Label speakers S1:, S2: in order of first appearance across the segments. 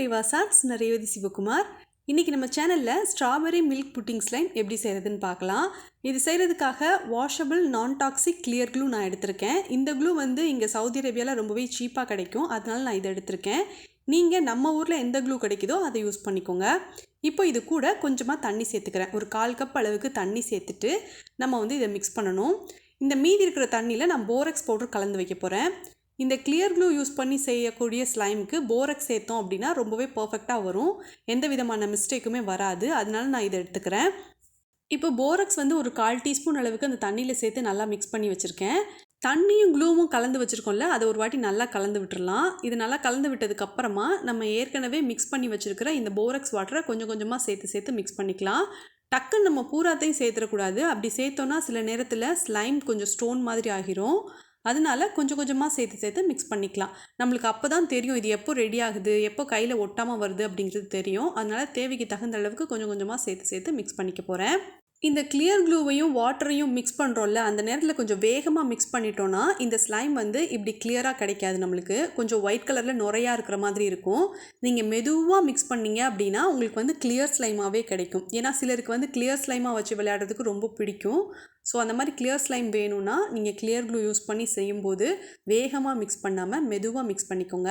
S1: REVA'S நான் ரேவதி சிவகுமார். இன்றைக்கி நம்ம சேனலில் ஸ்ட்ராபெரி மில்க் புட்டிங் ஸ்லைம் எப்படி செய்கிறதுன்னு பார்க்கலாம். இது செய்கிறதுக்காக வாஷபிள் நான் டாக்ஸிக் கிளியர் க்ளூ நான் எடுத்திருக்கேன். இந்த க்ளூ வந்து இங்கே சவுதி அரேபியாவில் ரொம்பவே சீப்பாக கிடைக்கும், அதனால நான் இதை எடுத்திருக்கேன். நீங்கள் நம்ம ஊரில் எந்த க்ளூ கிடைக்குதோ அதை யூஸ் பண்ணிக்கோங்க. இப்போ இது கூட கொஞ்சமாக தண்ணி சேர்த்துக்கிறேன். ஒரு 1/4 கப் அளவுக்கு தண்ணி சேர்த்துட்டு நம்ம வந்து இதை மிக்ஸ் பண்ணணும். இந்த மீதி இருக்கிற தண்ணியில் நான் போரக்ஸ் பவுடர் கலந்து வைக்க போகிறேன். இந்த கிளியர் க்ளூ யூஸ் பண்ணி செய்யக்கூடிய ஸ்லைமுக்கு போரக்ஸ் சேர்த்தோம் அப்படின்னா ரொம்பவே பர்ஃபெக்டாக வரும், எந்த விதமான மிஸ்டேக்குமே வராது. அதனால நான் இதை எடுத்துக்கிறேன். இப்போ போரக்ஸ் வந்து ஒரு 1/4 டீஸ்பூன் அளவுக்கு அந்த தண்ணியில் சேர்த்து நல்லா மிக்ஸ் பண்ணி வச்சுருக்கேன். தண்ணியும் க்ளூவும் கலந்து வச்சுருக்கோம்ல, அதை ஒரு வாட்டி நல்லா கலந்து விட்டுடலாம். இது நல்லா கலந்து விட்டதுக்கப்புறமா நம்ம ஏற்கனவே மிக்ஸ் பண்ணி வச்சுருக்கிற இந்த போரக்ஸ் வாட்டரை கொஞ்சம் கொஞ்சமாக சேர்த்து மிக்ஸ் பண்ணிக்கலாம். டக்குன்னு நம்ம பூராத்தையும் சேர்த்துடக்கூடாது. அப்படி சேர்த்தோன்னா சில நேரத்தில் ஸ்லைம் கொஞ்சம் ஸ்டோன் மாதிரி ஆகிரும். அதனால கொஞ்சம் கொஞ்சமாக சேர்த்து மிக்ஸ் பண்ணிக்கலாம். நம்மளுக்கு அப்போ தான் தெரியும் இது எப்போ ரெடி ஆகுது, எப்போ கையில் ஒட்டாமல் வருது அப்படிங்கிறது தெரியும். அதனால் தேவைக்கு தகுந்த அளவுக்கு கொஞ்சம் கொஞ்சமாக சேர்த்து மிக்ஸ் பண்ணிக்க போகிறேன். இந்த கிளியர் க்ளூவையும் வாட்டரையும் மிக்ஸ் பண்ணுறோம்ல, அந்த நேரத்தில் கொஞ்சம் வேகமாக மிக்ஸ் பண்ணிட்டோன்னா இந்த ஸ்லைம் வந்து இப்படி கிளியராக கிடைக்காது. நம்மளுக்கு கொஞ்சம் ஒயிட் கலரில் நுரையாக இருக்கிற மாதிரி இருக்கும். நீங்கள் மெதுவாக மிக்ஸ் பண்ணிங்க அப்படின்னா உங்களுக்கு வந்து கிளியர் ஸ்லைமாகவே கிடைக்கும். ஏன்னா சிலருக்கு வந்து கிளியர் ஸ்லைமாக வச்சு விளையாடுறதுக்கு ரொம்ப பிடிக்கும். ஸோ அந்த மாதிரி கிளியர் ஸ்லைம் வேணும்னா நீங்கள் கிளியர் க்ளூ யூஸ் பண்ணி செய்யும்போது வேகமாக மிக்ஸ் பண்ணாமல் மெதுவாக மிக்ஸ் பண்ணிக்கோங்க.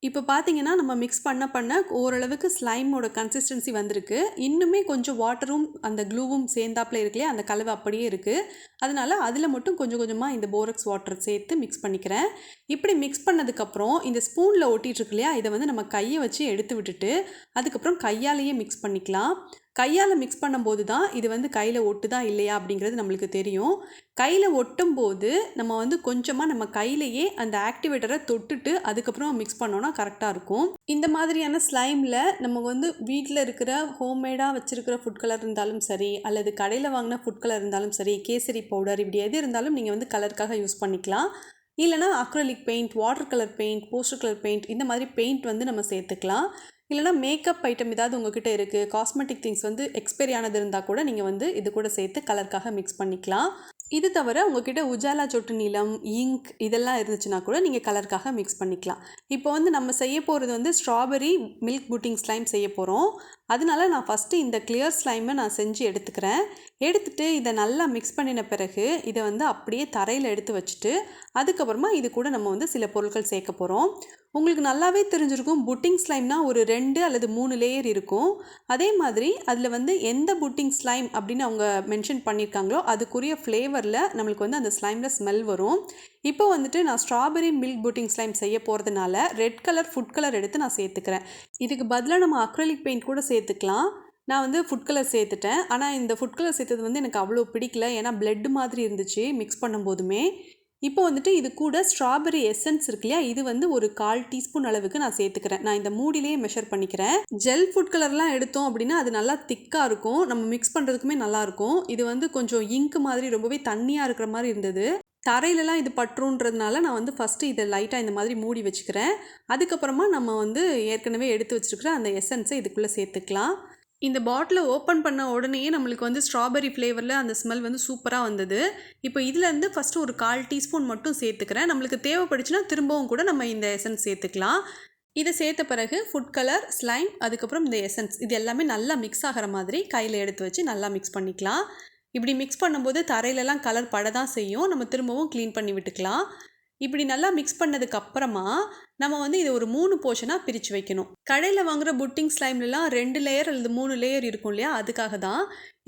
S1: இப்போ பார்த்தீங்கன்னா நம்ம மிக்ஸ் பண்ண ஓரளவுக்கு ஸ்லைமோட கன்சிஸ்டன்சி வந்திருக்கு. இன்னுமே கொஞ்சம் வாட்டரும் அந்த க்ளூவும் சேர்ந்தாப்பில் இருக்குல்லையே, அந்த கலவை அப்படியே இருக்குது. அதனால் அதில் மட்டும் கொஞ்சம் கொஞ்சமாக இந்த போரக்ஸ் வாட்டர் சேர்த்து மிக்ஸ் பண்ணிக்கிறேன். இப்படி மிக்ஸ் பண்ணதுக்கப்புறம் இந்த ஸ்பூனில் ஒட்டிகிட்ருக்கு இல்லையா, இதை வந்து நம்ம கையை வச்சு எடுத்து விட்டுட்டு அதுக்கப்புறம் கையாலேயே மிக்ஸ் பண்ணிக்கலாம். கையால் மிக்ஸ் பண்ணும்போது தான் இது வந்து கையில் ஒட்டுதா இல்லையா அப்படிங்கிறது நம்மளுக்கு தெரியும். கையில் ஒட்டும் போது நம்ம வந்து கொஞ்சமாக நம்ம கையிலையே அந்த ஆக்டிவேட்டரை தொட்டுட்டு அதுக்கப்புறம் மிக்ஸ் பண்ணோன்னா கரெக்டாக இருக்கும். இந்த மாதிரியான ஸ்லைமில் நம்ம வந்து வீட்டில் இருக்கிற ஹோம்மேடாக வச்சுருக்கிற ஃபுட் கலர் இருந்தாலும் சரி, அல்லது கடையில் வாங்கின ஃபுட் கலர் இருந்தாலும் சரி, கேசரி பவுடர், இப்படி எது இருந்தாலும் நீங்கள் வந்து கலருக்காக யூஸ் பண்ணிக்கலாம். இல்லைனா acrylic paint, water colour paint, poster colour paint, இந்த மாதிரி பெயிண்ட் வந்து நம்ம சேர்த்துக்கலாம். இல்லைனா மேக்கப் ஐட்டம் ஏதாவது உங்ககிட்ட இருக்குது, காஸ்மெட்டிக் திங்ஸ் வந்து எக்ஸ்பைரி ஆனது இருந்தால் கூட நீங்கள் வந்து இது கூட சேர்த்து கலருக்காக மிக்ஸ் பண்ணிக்கலாம். இது தவிர உங்ககிட்ட உஜாலா சொட்டு நீலம், இங்க் இதெல்லாம் இருந்துச்சுன்னா கூட நீங்கள் கலருக்காக மிக்ஸ் பண்ணிக்கலாம். இப்போ வந்து நம்ம செய்ய போகிறது வந்து ஸ்ட்ராபெரி மில்க் புட்டிங் ஸ்லைம் செய்ய போகிறோம். அதனால நான் ஃபஸ்ட்டு இந்த கிளியர் ஸ்லைமை நான் செஞ்சு எடுத்துக்கிறேன். எடுத்துகிட்டு இதை நல்லா மிக்ஸ் பண்ணின பிறகு இதை வந்து அப்படியே தரையில் எடுத்து வச்சுட்டு அதுக்கப்புறமா இது கூட நம்ம வந்து சில பொருட்கள் சேர்க்க போகிறோம். உங்களுக்கு நல்லாவே தெரிஞ்சிருக்கும், புட்டிங் ஸ்லைம்னா ஒரு 2 அல்லது 3 லேயர் இருக்கும். அதே மாதிரி அதில் வந்து எந்த புட்டிங் ஸ்லைம் அப்படின்னு அவங்க மென்ஷன் பண்ணியிருக்காங்களோ அதுக்குரிய ஃப்ளேவரில் நம்மளுக்கு வந்து அந்த ஸ்லைமில் ஸ்மெல் வரும். இப்போ வந்துட்டு நான் ஸ்ட்ராபெரி மில்க் புட்டிங் ஸ்லைம் செய்ய போகிறதுனால ரெட் கலர் ஃபுட் கலர் எடுத்து நான் சேர்த்துக்கிறேன். இதுக்கு பதிலாக நம்ம அக்ரிலிக் பெயிண்ட் கூட சேர்த்துக்கலாம். நான் வந்து ஃபுட் கலர் சேர்த்துட்டேன். ஆனால் இந்த ஃபுட் கலர் சேர்த்தது வந்து எனக்கு அவ்வளோ பிடிக்கல, ஏன்னா பிளட் மாதிரி இருந்துச்சு மிக்ஸ் பண்ணும்போதுமே. இப்போ வந்துட்டு இது கூட ஸ்ட்ராபெரி எசன்ஸ் இருக்கு இல்லையா, இது வந்து ஒரு 1/4 டீஸ்பூன் அளவுக்கு நான் சேர்த்துக்கிறேன். நான் இந்த மூடிலேயே மெஷர் பண்ணிக்கிறேன். ஜெல் ஃபுட் கலர்லாம் எடுத்தோம் அப்படின்னா அது நல்லா திக்காக இருக்கும், நம்ம மிக்ஸ் பண்ணுறதுக்குமே நல்லாயிருக்கும். இது வந்து கொஞ்சம் இங்கு மாதிரி ரொம்பவே தண்ணியாக இருக்கிற மாதிரி இருந்தது. தரையிலலாம் இது பற்றுன்றதுனால நான் வந்து ஃபஸ்ட்டு இதை லைட்டாக இந்த மாதிரி மூடி வச்சுக்கிறேன். அதுக்கப்புறமா நம்ம வந்து ஏற்கனவே எடுத்து வச்சுருக்கிற அந்த எசன்ஸை இதுக்குள்ளே சேர்த்துக்கலாம். இந்த பாட்டிலை ஓப்பன் பண்ண உடனேயே நம்மளுக்கு வந்து ஸ்ட்ராபெரி ஃப்ளேவரில் அந்த ஸ்மெல் வந்து சூப்பராக வந்தது. இப்போ இதுலேருந்து ஃபஸ்ட்டு ஒரு 1/4 டீஸ்பூன் மட்டும் சேர்த்துக்கிறேன். நம்மளுக்கு தேவைப்படுச்சுன்னா திரும்பவும் கூட நம்ம இந்த எசன்ஸ் சேர்த்துக்கலாம். இதை சேர்த்த பிறகு ஃபுட் கலர், ஸ்லைம், அதுக்கப்புறம் இந்த எசன்ஸ், இது எல்லாமே நல்லா மிக்ஸ் ஆகிற மாதிரி கையில் எடுத்து வச்சு நல்லா மிக்ஸ் பண்ணிக்கலாம். இப்படி மிக்ஸ் பண்ணும்போது தரையிலலாம் கலர் பட தான் செய்யும், நம்ம திரும்பவும் க்ளீன் பண்ணி விட்டுக்கலாம். இப்படி நல்லா மிக்ஸ் பண்ணதுக்கப்புறமா நம்ம வந்து இதை ஒரு 3 போர்ஷனாக பிரித்து வைக்கணும். கடையில் வாங்குகிற புட்டிங் ஸ்லைம்லாம் 2 லேயர் அல்லது 3 லேயர் இருக்கும் இல்லையா, அதுக்காக தான்.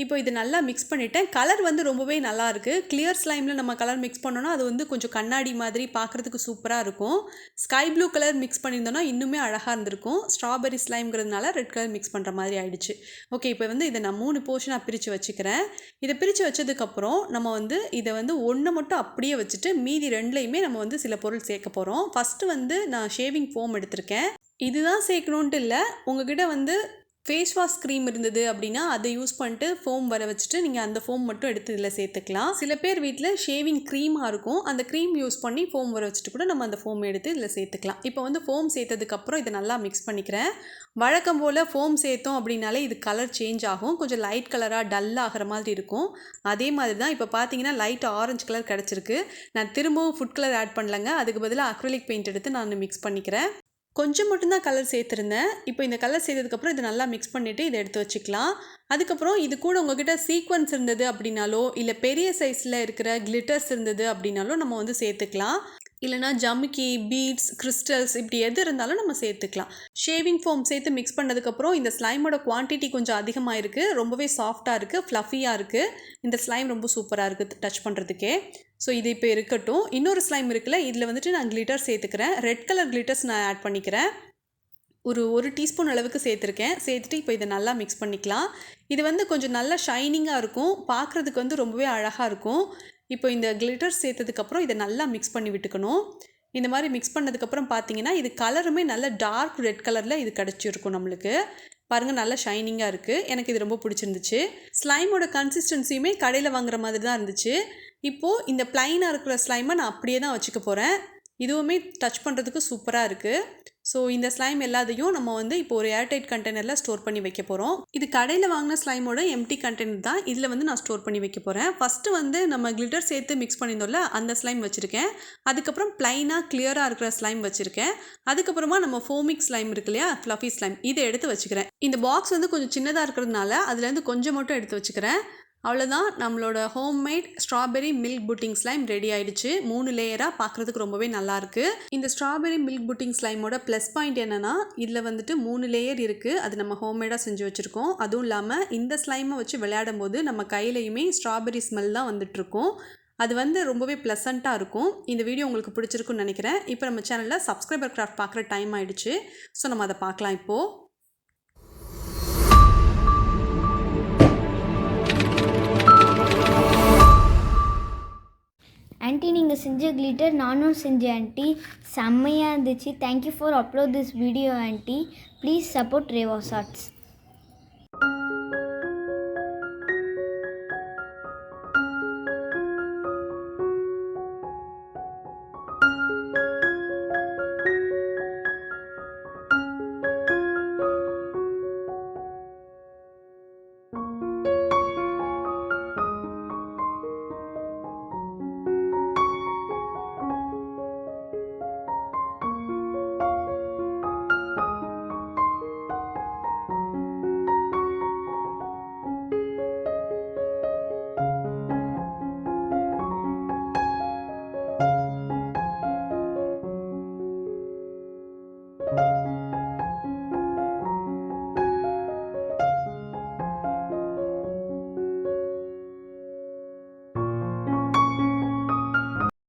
S1: இப்போ இது நல்லா மிக்ஸ் பண்ணிவிட்டேன். கலர் வந்து ரொம்பவே நல்லாயிருக்கு. கிளியர் ஸ்லைமில் நம்ம கலர் மிக்ஸ் பண்ணோன்னா அது வந்து கொஞ்சம் கண்ணாடி மாதிரி பார்க்குறதுக்கு சூப்பராக இருக்கும். ஸ்கை ப்ளூ கலர் மிக்ஸ் பண்ணியிருந்தோன்னா இன்னுமே அழகாக இருந்திருக்கும். ஸ்ட்ராபெரி ஸ்லைம்ங்கிறதுனால ரெட் கலர் மிக்ஸ் பண்ணுற மாதிரி ஆயிடுச்சு. ஓகே, இப்போ வந்து இதை நான் 3 போர்ஷனாக பிரித்து வச்சுக்கிறேன். இதை பிரித்து வச்சதுக்கப்புறம் நம்ம வந்து இதை வந்து 1 மட்டும் அப்படியே வச்சுட்டு மீதி 2லையுமே நம்ம வந்து சில பொருள் சேர்க்க போகிறோம். ஃபஸ்ட்டு வந்து நான் ஷேவிங் ஃபோம் எடுத்திருக்கேன். இதுதான் சேர்க்கணுன்ட்டு இல்லை, உங்ககிட்ட வந்து ஃபேஸ் வாஷ் க்ரீம் இருந்தது அப்படின்னா அதை யூஸ் பண்ணிட்டு ஃபோம் வர வச்சுட்டு நீங்கள் அந்த ஃபோம் மட்டும் எடுத்து இதில் சேர்த்துக்கலாம். சில பேர் வீட்டில் ஷேவிங் க்ரீமாக இருக்கும், அந்த க்ரீம் யூஸ் பண்ணி ஃபோம் வர வச்சுட்டு கூட நம்ம அந்த ஃபோம் எடுத்து இதில் சேர்த்துக்கலாம். இப்போ வந்து ஃபோம் சேர்த்ததுக்கப்புறம் இதை நல்லா மிக்ஸ் பண்ணிக்கிறேன். வழக்கம் போல் ஃபோம் சேர்த்தோம் அப்படின்னாலே இது கலர் சேஞ்ச் ஆகும், கொஞ்சம் லைட் கலராக டல் ஆகிற மாதிரி இருக்கும். அதே மாதிரி தான் இப்போ பார்த்தீங்கன்னா லைட் ஆரஞ்சு கலர் கிடச்சிருக்கு. நான் திரும்பவும் ஃபுட் கலர் ஆட் பண்ணலங்க, அதுக்கு பதிலாக அக்ரிலிக் பெயிண்ட் எடுத்து நான் மிக்ஸ் பண்ணிக்கிறேன். கொஞ்சம் மட்டும்தான் கலர் சேர்த்துருந்தேன். இப்போ இந்த கலர் சேர்த்ததுக்கப்புறம் இதை நல்லா மிக்ஸ் பண்ணிவிட்டு இதை எடுத்து வச்சுக்கலாம். அதுக்கப்புறம் இது கூட உங்ககிட்ட சீக்வன்ஸ் இருந்தது அப்படின்னாலோ இல்லை பெரிய சைஸில் இருக்கிற கிளிட்டர்ஸ் இருந்தது அப்படின்னாலோ நம்ம வந்து சேர்த்துக்கலாம். இல்லைனா ஜமிக்கி, பீட்ஸ், கிறிஸ்டல்ஸ் இப்படி எது இருந்தாலும் நம்ம சேர்த்துக்கலாம். ஷேவிங் ஃபோம் சேர்த்து மிக்ஸ் பண்ணதுக்கப்புறம் இந்த ஸ்லைமோட குவான்டிட்டி கொஞ்சம் அதிகமாக இருக்குது. ரொம்பவே சாஃப்டாக இருக்குது, ஃப்ளஃபியாக இருக்குது. இந்த ஸ்லைம் ரொம்ப சூப்பராக இருக்குது டச் பண்ணுறதுக்கே. ஸோ இது இப்போ இருக்கட்டும். இன்னொரு ஸ்லைம் இருக்குல்ல, இதில் வந்துட்டு நான் கிளிட்டர் சேர்த்துக்கிறேன். ரெட் கலர் கிளிட்டர்ஸ் நான் ஆட் பண்ணிக்கிறேன். ஒரு டீஸ்பூன் அளவுக்கு சேர்த்துருக்கேன். சேர்த்துட்டு இப்போ இதை நல்லா மிக்ஸ் பண்ணிக்கலாம். இது வந்து கொஞ்சம் நல்லா ஷைனிங்காக இருக்கும், பார்க்குறதுக்கு வந்து ரொம்பவே அழகாக இருக்கும். இப்போ இந்த கிளிட்டர்ஸ் சேர்த்ததுக்கப்புறம் இதை நல்லா மிக்ஸ் பண்ணி விட்டுக்கணும். இந்த மாதிரி மிக்ஸ் பண்ணதுக்கப்புறம் பார்த்தீங்கன்னா இது கலருமே நல்ல டார்க் ரெட் கலரில் இது கிடச்சிருக்கும் நம்மளுக்கு. பாருங்கள், நல்லா ஷைனிங்காக இருக்குது. எனக்கு இது ரொம்ப பிடிச்சிருந்துச்சு. ஸ்லைமோட கன்சிஸ்டன்சியுமே கடையில் வாங்குற மாதிரி தான் இருந்துச்சு. இப்போது இந்த ப்ளைனாக இருக்கிற ஸ்லைமை நான் அப்படியே தான் வச்சுக்க போகிறேன். இதுவுமே டச் பண்ணுறதுக்கு சூப்பராக இருக்குது. ஸோ இந்த ஸ்லைம் எல்லாத்தையும் நம்ம வந்து இப்போ ஒரு ஏர்டைட் கண்டெய்னரில் ஸ்டோர் பண்ணி வைக்க போகிறோம். இது கடையில் வாங்கின ஸ்லைமோட எம்டி கண்டெய்னர் தான். இதில் வந்து நான் ஸ்டோர் பண்ணி வைக்க போகிறேன். ஃபஸ்ட்டு வந்து நம்ம கிளிட்டர் சேர்த்து மிக்ஸ் பண்ணியிருந்தோம்ல, அந்த ஸ்லைம் வச்சுருக்கேன். அதுக்கப்புறம் ப்ளைனாக கிளியராக இருக்கிற ஸ்லைம் வச்சுருக்கேன். அதுக்கப்புறமா நம்ம ஃபோமிக் ஸ்லைம் இருக்கு இல்லையா, ஃப்ளஃபி ஸ்லைம், இதை எடுத்து வச்சுக்கிறேன். இந்த பாக்ஸ் வந்து கொஞ்சம் சின்னதாக இருக்கிறதுனால அதுலேருந்து கொஞ்சம் மட்டும் எடுத்து வச்சுக்கிறேன். அவ்வளோதான், நம்மளோட homemade strawberry milk pudding slime ready ஆகிடுச்சு. 3 லேயராக பார்க்குறதுக்கு ரொம்பவே நல்லாயிருக்கு. இந்த ஸ்ட்ராபெரி மில்க் புட்டிங் ஸ்லைமோட ப்ளஸ் பாயிண்ட் என்னென்னா, இதில் வந்துட்டு 3 லேயர் இருக்குது. அது நம்ம ஹோம்மேடாக செஞ்சு வச்சுருக்கோம். அதுவும் இல்லாமல் இந்த ஸ்லைமை வச்சு விளையாடும் போது நம்ம கையிலையுமே ஸ்ட்ராபெரி ஸ்மெல் தான் வந்துட்டுருக்கும். அது வந்து ரொம்பவே ப்ளசண்ட்டாக இருக்கும். இந்த வீடியோ உங்களுக்கு பிடிச்சிருக்குன்னு நினைக்கிறேன். இப்போ நம்ம சேனலில் சப்ஸ்கிரைபர் கிராஃப்ட் பார்க்குற டைம் ஆகிடுச்சு. ஸோ நம்ம அதை பார்க்கலாம் இப்போது.
S2: ஆன்ட்டி, நீங்கள் செஞ்ச கிளிட்டர் நானும் செஞ்சேன் ஆன்ட்டி. செம்மையாக இருந்துச்சு. Thank you for upload this video anti. Please support Reva's arts.